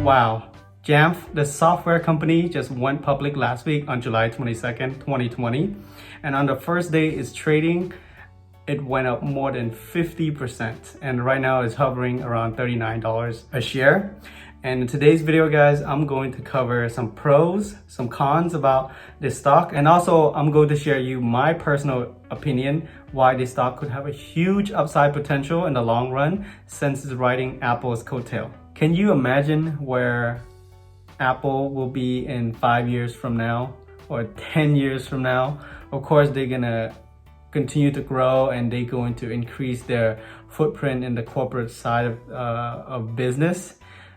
Wow, JAMF, the software company, just went public last week on July 22nd, 2020. And on the first day it's trading, it went up more than 50%. And right now it's hovering around $39 a share. And in today's video, guys, I'm going to cover some pros, some cons about this stock. And also I'm going to share you my personal opinion why this stock could have a huge upside potential in the long run since it's riding Apple's coattail. Can you imagine where Apple will be in 5 years from now or 10 years from now? Of course, they're gonna continue to grow and they're going to increase their footprint in the corporate side of business.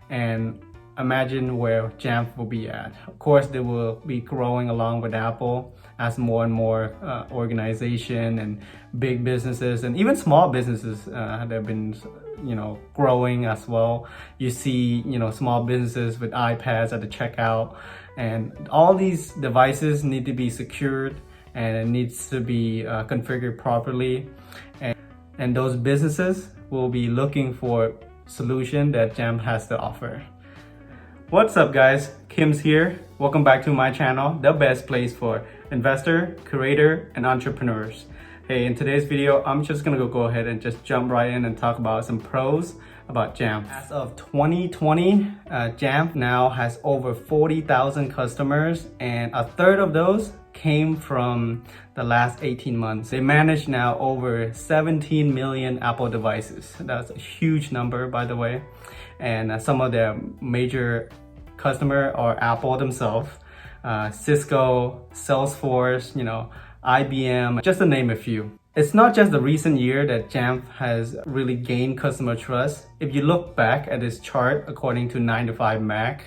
And imagine where JAMF will be at. Of course, they will be growing along with Apple as more and more organization and big businesses and even small businesses that have been growing as well. You see, small businesses with iPads at the checkout, and all these devices need to be secured and it needs to be configured properly. And those businesses will be looking for solution that JAMF has to offer. What's up, guys? Kim's here. Welcome back to my channel, the best place for investor, creator, and entrepreneurs. Hey, in today's video, I'm just gonna go ahead and just jump right in and talk about some pros about JAMF. As of 2020, JAMF now has over 40,000 customers, and a third of those came from the last 18 months. They manage now over 17 million Apple devices. That's a huge number, by the way. And some of their major customer are Apple themselves, Cisco, Salesforce, IBM, just to name a few. It's not just the recent year that JAMF has really gained customer trust. If you look back at this chart, according to 9to5Mac,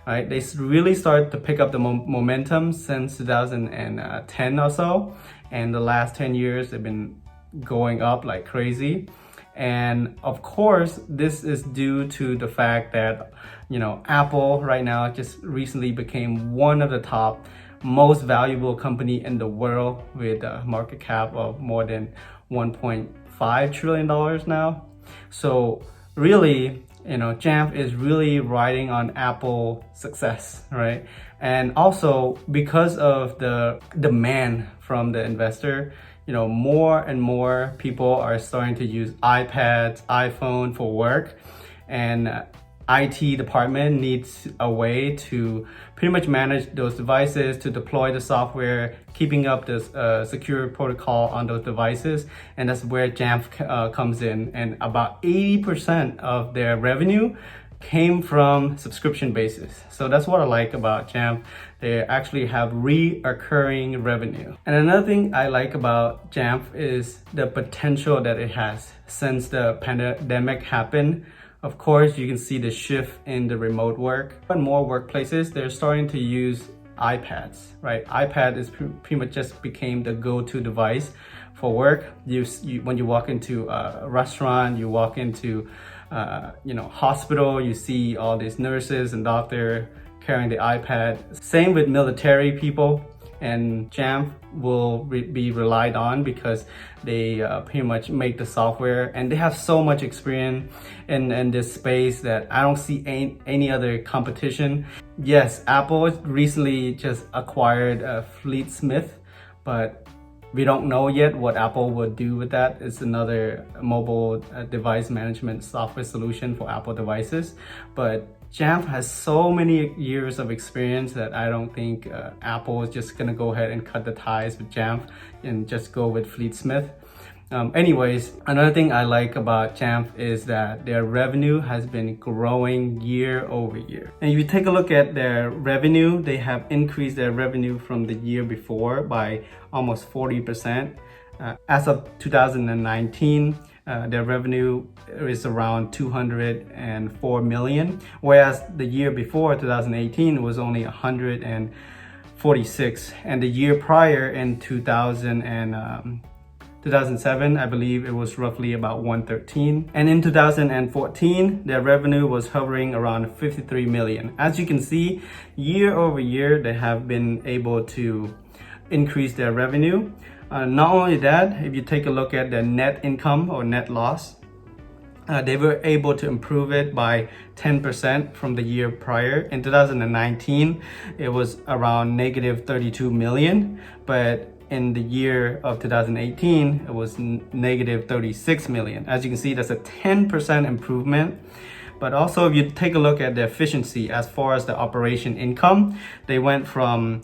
right, they really started to pick up the momentum since 2010 or so. And the last 10 years, they've been going up like crazy. And of course, this is due to the fact that, Apple right now just recently became one of the top most valuable company in the world with a market cap of more than $1.5 trillion now. So really, JAMF is really riding on Apple success, right? And also because of the demand from the investor, more and more people are starting to use iPads, iPhone for work, and IT department needs a way to pretty much manage those devices, to deploy the software, keeping up this secure protocol on those devices. And that's where JAMF comes in. And about 80% of their revenue came from subscription basis. So that's what I like about JAMF. They actually have reoccurring revenue. And another thing I like about JAMF is the potential that it has. Since the pandemic happened, of course, you can see the shift in the remote work. In more workplaces, they're starting to use iPads, right? iPad is pretty much just became the go-to device for work. When you walk into a restaurant, you walk into hospital, you see all these nurses and doctors carrying the iPad. Same with military people. And JAMF will be relied on because they pretty much make the software, and they have so much experience in this space that I don't see any other competition. Yes, Apple recently just acquired Fleet Smith, but we don't know yet what Apple would do with that. It's another mobile device management software solution for Apple devices. But JAMF has so many years of experience that I don't think Apple is just gonna go ahead and cut the ties with JAMF and just go with Fleet Smith. Anyways, another thing I like about JAMF is that their revenue has been growing year over year. And if you take a look at their revenue, they have increased their revenue from the year before by almost 40%. As of 2019, their revenue is around 204 million, whereas the year before, 2018, was only 146. And the year prior, in 2007, I believe it was roughly about 113. And in 2014, their revenue was hovering around 53 million. As you can see, year over year, they have been able to increase their revenue. Not only that, if you take a look at their net income or net loss, They were able to improve it by 10% from the year prior. In 2019, it was around negative 32 million, but in the year of 2018, it was negative 36 million. As you can see, that's a 10% improvement. But also, if you take a look at the efficiency as far as the operation income, they went from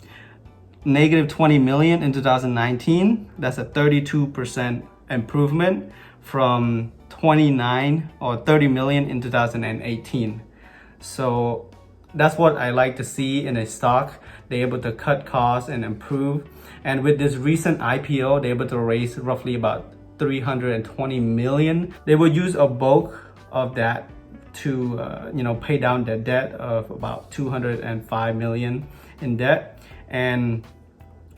negative 20 million in 2019. That's a 32% improvement from 29 or 30 million in 2018. So that's what I like to see in a stock. They're able to cut costs and improve. And with this recent IPO, they're able to raise roughly about 320 million. They will use a bulk of that to pay down their debt of about 205 million in debt, and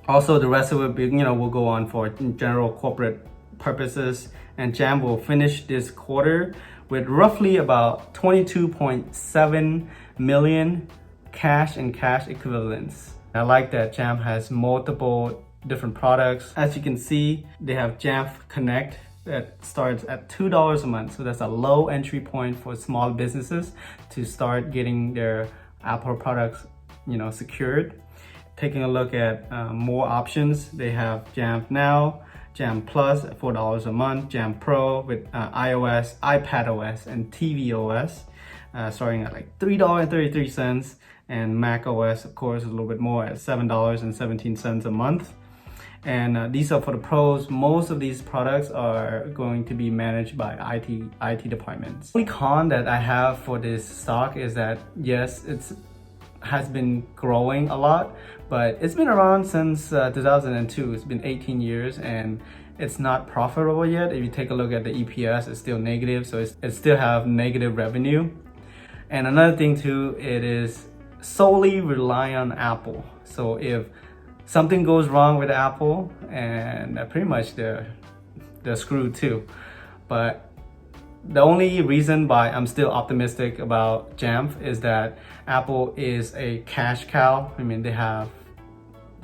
also the rest of it will go on for general corporate purposes. And JAMF will finish this quarter with roughly about 22.7 million cash and cash equivalents. I like that JAMF has multiple different products. As you can see, they have JAMF Connect that starts at $2 a month. So that's a low entry point for small businesses to start getting their Apple products, secured. Taking a look at more options, they have JAMF Now, JAMF Plus at $4 a month, JAMF Pro with iOS, iPadOS, and tvOS, starting at like $3.33, and macOS, of course, is a little bit more at $7.17 a month. And these are for the pros. Most of these products are going to be managed by IT departments. The only con that I have for this stock is that, yes, it has been growing a lot, but it's been around since 2002. It's been 18 years and it's not profitable yet. If you take a look at the EPS, it's still negative, so it still have negative revenue. And another thing too, it is solely rely on Apple. So if something goes wrong with Apple, and pretty much they're screwed too. But the only reason why I'm still optimistic about JAMF is that Apple is a cash cow. I mean, they're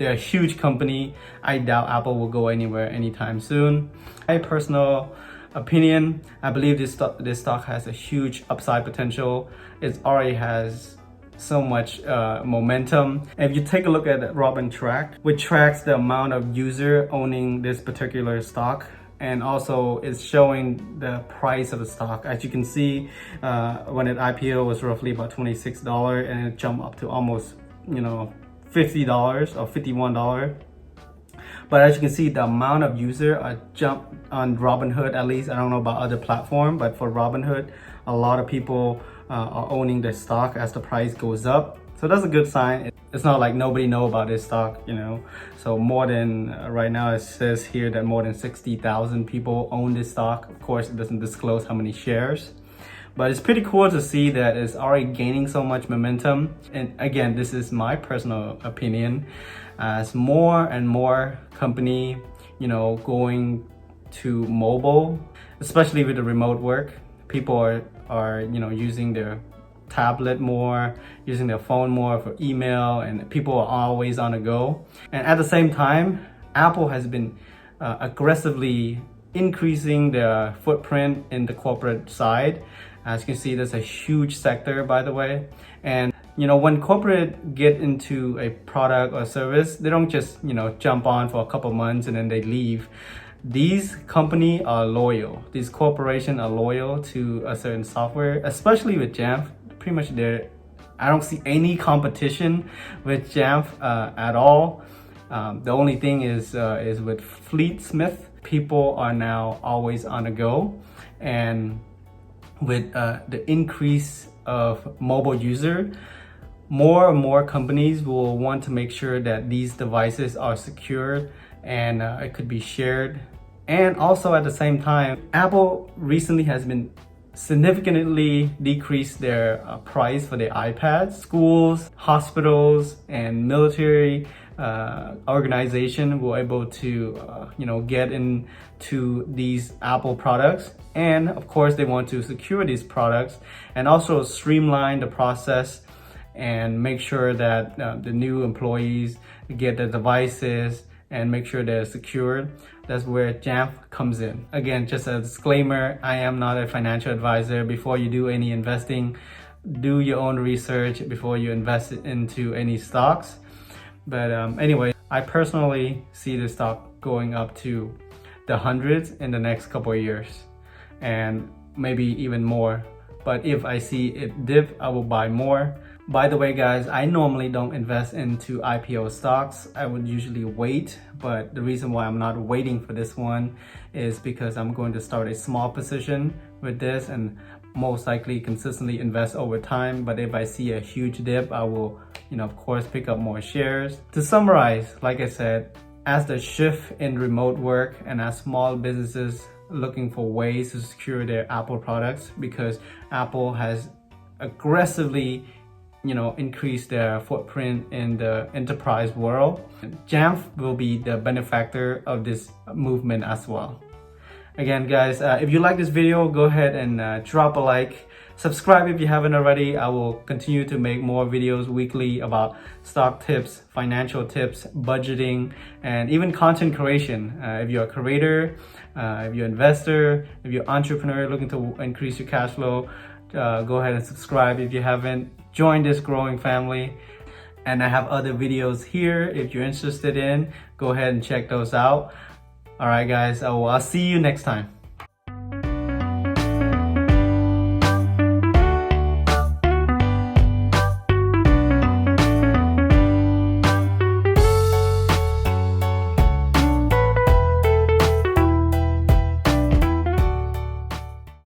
a huge company. I doubt Apple will go anywhere anytime soon. My personal opinion, I believe this stock has a huge upside potential. It already has so much momentum. If you take a look at Robinhood Track, which tracks the amount of user owning this particular stock, and also it's showing the price of the stock. As you can see, when it IPO was roughly about $26, and it jumped up to almost $50 or $51. But as you can see, the amount of user jumped on Robinhood, at least. I don't know about other platform, but for Robinhood, a lot of people are owning the stock as the price goes up. So that's a good sign. It's not like nobody know about this stock, So more than, right now it says here that more than 60,000 people own this stock. Of course, it doesn't disclose how many shares. But it's pretty cool to see that it's already gaining so much momentum. And again, this is my personal opinion. As more and more company, going to mobile, especially with the remote work, people are using their tablet more, using their phone more for email, and people are always on the go. And at the same time, Apple has been aggressively increasing their footprint in the corporate side. As you can see, that's a huge sector, by the way. And when corporate get into a product or service, they don't just jump on for a couple months and then they leave. These companies are loyal. These corporations are loyal to a certain software, especially with JAMF. Pretty much I don't see any competition with JAMF at all. The only thing is with Fleetsmith, people are now always on the go. And with the increase of mobile user, more and more companies will want to make sure that these devices are secure and it could be shared. And also at the same time, Apple recently has been significantly decreased their price for their iPads. Schools, hospitals, and military organization were able to get into these Apple products. And of course, they want to secure these products and also streamline the process and make sure that the new employees get the devices and make sure they're secured. That's where JAMF comes in. Again, just a disclaimer, I am not a financial advisor. Before you do any investing, do your own research before you invest into any stocks. But anyway, I personally see the stock going up to the hundreds in the next couple of years and maybe even more. But if I see it dip, I will buy more. By the way, guys, I normally don't invest into IPO stocks. I would usually wait, but the reason why I'm not waiting for this one is because I'm going to start a small position with this and most likely consistently invest over time. But if I see a huge dip, I will, of course, pick up more shares. To summarize, like I said, as the shift in remote work and as small businesses looking for ways to secure their Apple products, because Apple has aggressively increase their footprint in the enterprise world, JAMF will be the benefactor of this movement as well. Again, guys, if you like this video, go ahead and drop a like. Subscribe if you haven't already. I will continue to make more videos weekly about stock tips, financial tips, budgeting, and even content creation. If you're a creator, if you're an investor, if you're an entrepreneur looking to increase your cash flow, go ahead and subscribe if you haven't. Join this growing family. And I have other videos here if you're interested in. Go ahead and check those out. All right, guys, I'll see you next time.